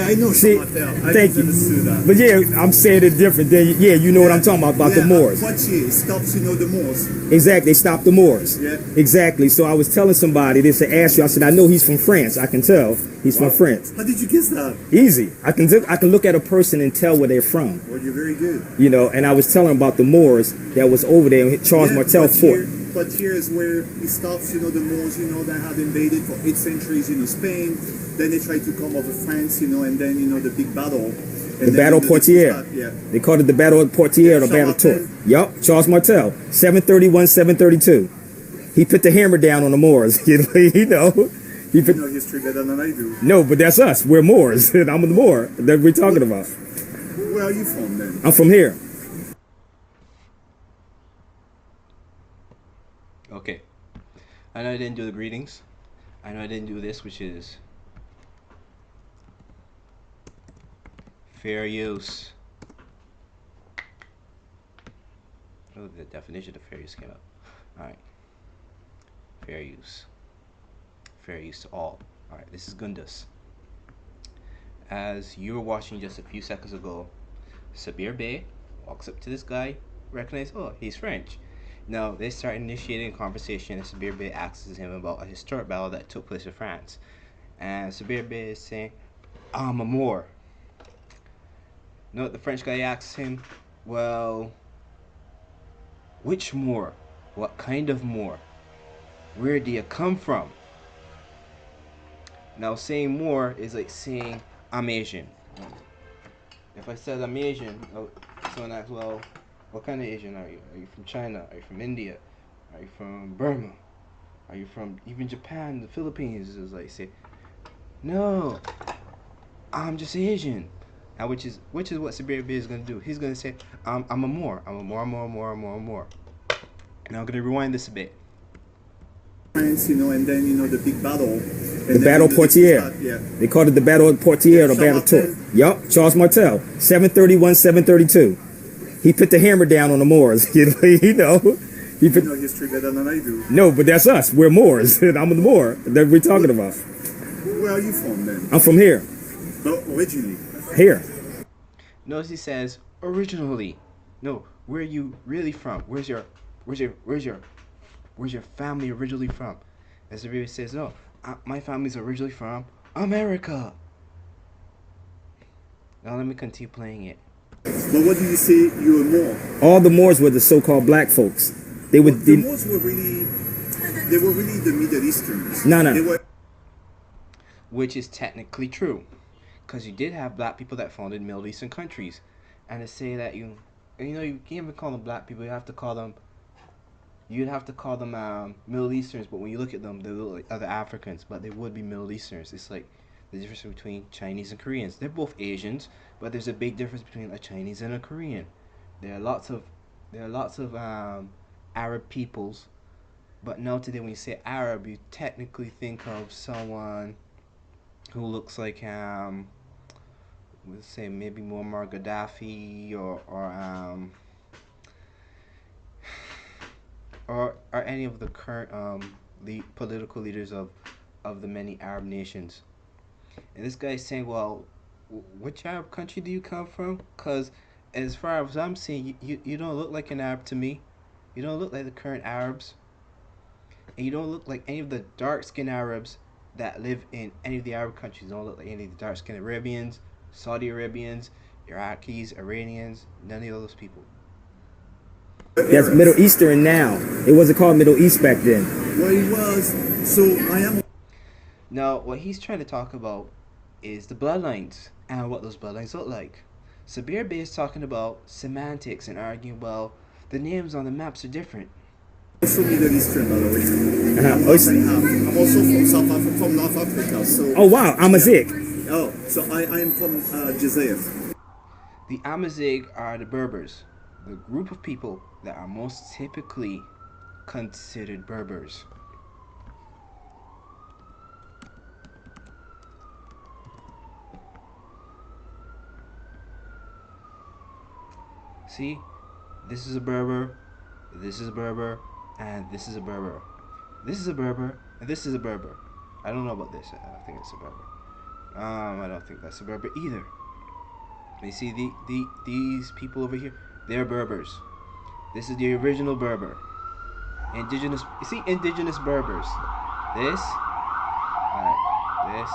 I know. See, thank you. But yeah, I'm saying it different. Then yeah, you know what I'm talking about the Moors. Poitiers stops, the Moors. Exactly, they stopped the Moors. Yeah. Exactly. So I was telling somebody, they said, ask you. I said, I know he's from France. I can tell he's from France. How did you guess that? Easy. I can look at a person and tell where they're from. Well, you're very good. And I was telling him about the Moors that was over there. Charles Martel fort. Poitiers is where it stops, the Moors, that had invaded for 8 centuries, Spain. Then they tried to come over France, and then, the big battle. The Battle of Poitiers. Yeah. They called it the Battle of Poitiers or Battle of Tours. Yup, Charles Martel, 731, 732. He put the hammer down on the Moors. He know history better than I do. No, but that's us. We're Moors. I'm the Moor that we're talking about. Where are you from then? I'm from here. Okay. I know I didn't do the greetings. I know I didn't do this, which is fair use. Oh, the definition of fair use came up. Alright. Fair use. Fair use to all. Alright, this is Gundus. As you were watching just a few seconds ago, Sabir Bey walks up to this guy, recognizes, oh, he's French. Now, they start initiating a conversation, and Sabir Bey asks him about a historic battle that took place in France. And Sabir Bey is saying, I'm a Moor. No, the French guy asks him, well, which Moor? What kind of Moor? Where do you come from? Now, saying Moor is like saying, I'm Asian. If I said I'm Asian, someone asks, well, what kind of Asian are you? Are you from China? Are you from India? Are you from Burma? Are you from even Japan, the Philippines? Is like say, no, I'm just Asian. Now, which is what Sabir Bey is gonna do. He's gonna say, I'm a Moor. I'm a Moor. Now I'm gonna rewind this a bit. France, and then the big battle. The Battle of Poitiers. Yeah. They called it the Battle of Poitiers or Battle of Tours. Yup, Charles Martel, 731, 732. He put the hammer down on the Moors. He know history better than I do. No, but that's us. We're Moors. I'm the Moor that we're talking about. Where are you from then? I'm from here. No, originally. Here. Notice he says originally. No, where are you really from? Where's your family originally from? As the baby says, no, my family's originally from America. Now let me continue playing it. But what do you say you're a Moor? All the Moors were the so-called black folks. The Moors were really the Middle Easterns. No. Which is technically true, because you did have black people that founded Middle Eastern countries, and to say that you can't even call them black people. You'd have to call them Middle Easterns. But when you look at them, they look like other Africans, but they would be Middle Easterns. It's like the difference between Chinese and Koreans. They're both Asians, but there's a big difference between a Chinese and a Korean. There are lots of Arab peoples, but now today when you say Arab, you technically think of someone who looks like let's say maybe Muammar Gaddafi or any of the current political leaders of the many Arab nations. And this guy is saying, well, which Arab country do you come from? Because as far as I'm seeing, you don't look like an Arab to me. You don't look like the current Arabs. And you don't look like any of the dark-skinned Arabs that live in any of the Arab countries. You don't look like any of the dark-skinned Arabians, Saudi Arabians, Iraqis, Iranians, none of those people. That's Middle Eastern now. It wasn't called Middle East back then. Well, it was. So I am. Now, what he's trying to talk about is the bloodlines and what those bloodlines look like. Sabir Bey is talking about semantics and arguing, well, the names on the maps are different. Also Middle Eastern, by the way. I'm also from North Africa. So. Oh wow, Amazigh. Yeah. Oh, so I am from Jazair. The Amazigh are the Berbers, the group of people that are most typically considered Berbers. See, this is a Berber, this is a Berber, and this is a Berber. This is a Berber, and this is a Berber. I don't know about this. I think it's a Berber. I don't think that's a Berber either. You see these people over here, they're Berbers. This is the original Berber. Indigenous, you see, indigenous Berbers. This, alright, this,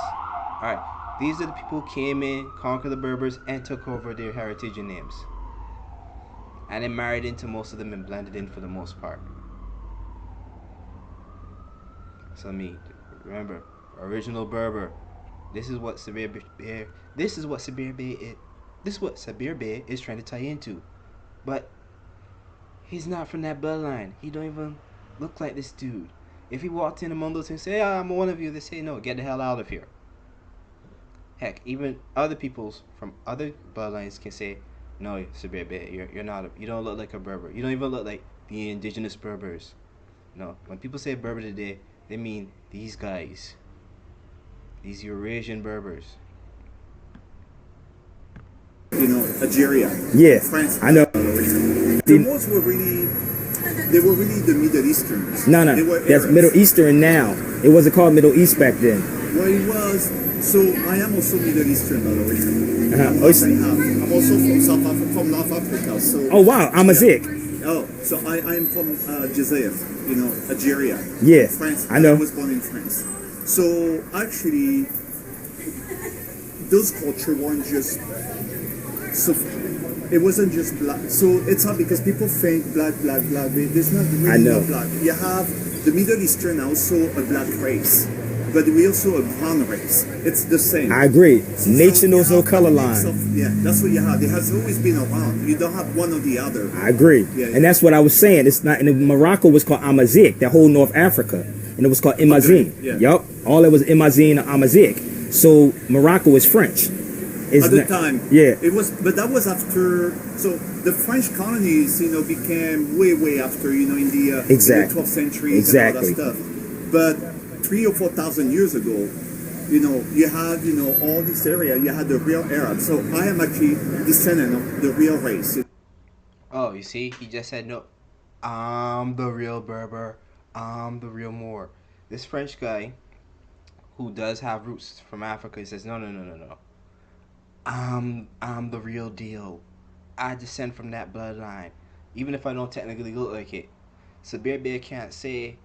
alright. These are the people who came in, conquered the Berbers, and took over their heritage and names. And then married into most of them and blended in for the most part. So remember, original Berber. This is what Sabir Bey. This is what Sabir Bey is. This is what Sabir Bey is trying to tie into, but he's not from that bloodline. He don't even look like this dude. If he walked in among those and say, "I'm one of you," they say, "No, get the hell out of here." Heck, even other peoples from other bloodlines can say, "No, Sabir Bey, you're not. You don't look like a Berber. You don't even look like the indigenous Berbers." No, when people say Berber today, they mean these guys. These Eurasian Berbers. Algeria. Yeah, France. I know. The Moors were really, they were really the Middle Easterns. No, They were that's Arabs. Middle Eastern now. It wasn't called Middle East back then. Well, it was. So I am also Middle Eastern, by the way. Oh, I'm also from North Africa. So. Oh wow, I'm a Zik. Oh, so I am from Jazair, Algeria. Yeah, France. I know. I was born in France. So actually, those culture weren't just so. It wasn't just black. So it's not because people think black. There's not really I know. no black. You have the Middle Eastern also a black race, but we also a brown race. It's the same. I agree. Nature you knows no have a color mix line. yeah, that's what you have. It has always been around. You don't have one or the other. I agree. Yeah, And that's what I was saying. It's not. And Morocco was called Amazigh, that whole North Africa, and it was called Imazigh. Yeah. Yup. All it was Imazigh and Amazigh. So Morocco is French. It's At the not- time, Yeah. it was, but that was after. So the French colonies, became way after, in the Exactly. 12th century Exactly. and all that stuff. But 3,000 or 4,000 years ago, you had, all this area. You had the real Arabs. So I am actually descendant of the real race. Oh, you see, he just said no. I'm the real Berber. I'm the real Moor. This French guy, who does have roots from Africa, he says no. I'm the real deal. I descend from that bloodline, even if I don't technically look like it. Sabir Bey can't say,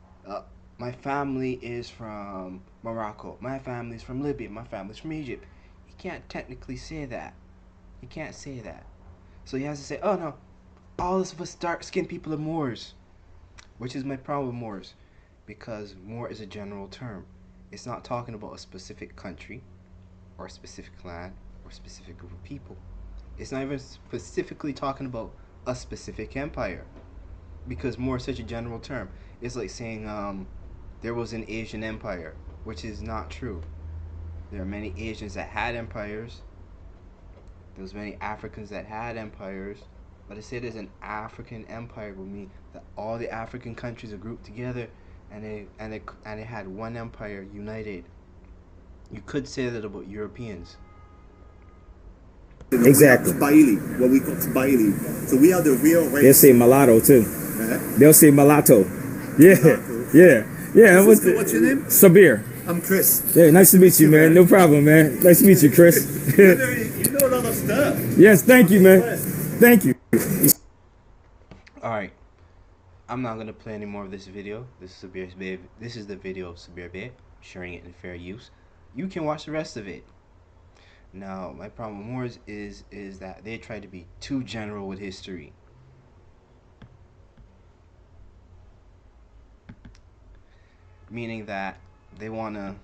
my family is from Morocco. My family's from Libya. My family's from Egypt. He can't technically say that. He can't say that. So he has to say, oh no, all of us dark-skinned people are Moors. Which is my problem with Moors. Because Moor is a general term. It's not talking about a specific country, or a specific land, or a specific group of people. It's not even specifically talking about a specific empire. Because Moor is such a general term. It's like saying there was an Asian empire, which is not true. There are many Asians that had empires. There was many Africans that had empires. But to say there's an African empire would mean that all the African countries are grouped together and they had one empire united. You could say that about Europeans. Exactly. Baili, what we call Baili. So we are the real race. They'll say mulatto too. They'll say mulatto. Yeah, yeah. What's your name? Sabir. I'm Chris. Yeah, nice to meet you, man. No problem, man. Nice to meet you, Chris. You know a lot of stuff. Yes, thank you, man. Thank you. Alright. I'm not gonna play any more of this video. This is the video of Sabir Bey, sharing it in fair use. You can watch the rest of it. Now, my problem with Moors is that they try to be too general with history. Meaning that they want to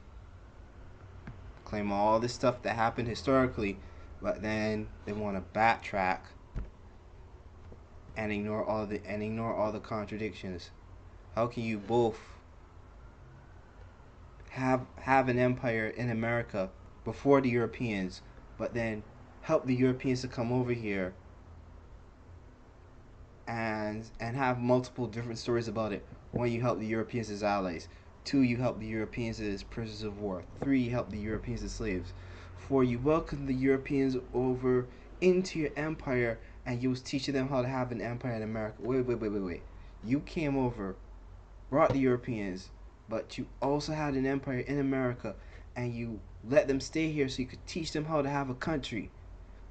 claim all this stuff that happened historically, but then they want to backtrack and ignore all the contradictions. How can you both have an empire in America before the Europeans, but then help the Europeans to come over here and have multiple different stories about it? One, you help the Europeans as allies. Two, you help the Europeans as prisoners of war. Three, you help the Europeans as slaves. Four, you welcome the Europeans over into your empire and you was teaching them how to have an empire in America. Wait. You came over, brought the Europeans, but you also had an empire in America and you let them stay here so you could teach them how to have a country,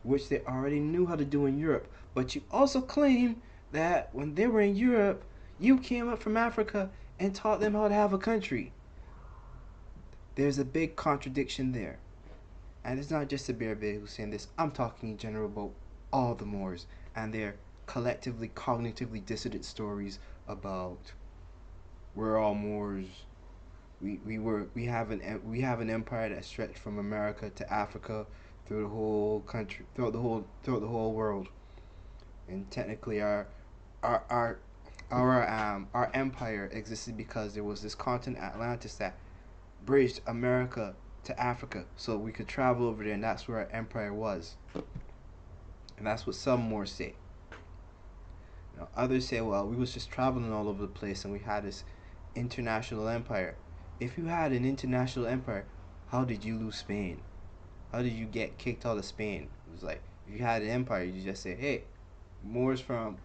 which they already knew how to do in Europe. But you also claim that when they were in Europe, you came up from Africa and taught them how to have a country. There's a big contradiction there. And it's not just the Bear who's saying this. I'm talking in general about all the Moors and their collectively cognitively dissident stories about we're all Moors. We have an empire that stretched from America to Africa through the whole country, throughout the whole world. And technically our our our empire existed because there was this continent Atlantis that bridged America to Africa, so we could travel over there, and that's where our empire was. And that's what some more say. Now, others say, well, we was just traveling all over the place, and we had this international empire. If you had an international empire, how did you lose Spain? How did you get kicked out of Spain? It was like, if you had an empire, you just say, hey, Moors from,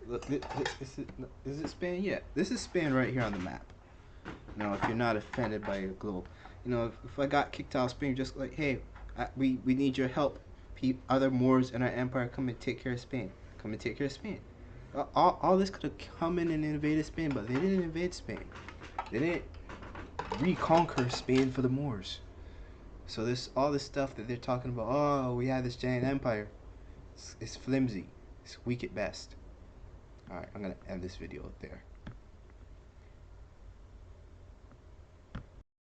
is it Spain? Yeah, this is Spain right here on the map. Now, if you're not offended by your globe, if I got kicked out of Spain, just like, hey, we need your help. Other Moors in our empire, come and take care of Spain. Come and take care of Spain. All this could have come in and invaded Spain, but they didn't invade Spain. They didn't reconquer Spain for the Moors. So all this stuff that they're talking about, oh, we had this giant empire, it's flimsy. It's weak at best. Alright, I'm going to end this video there.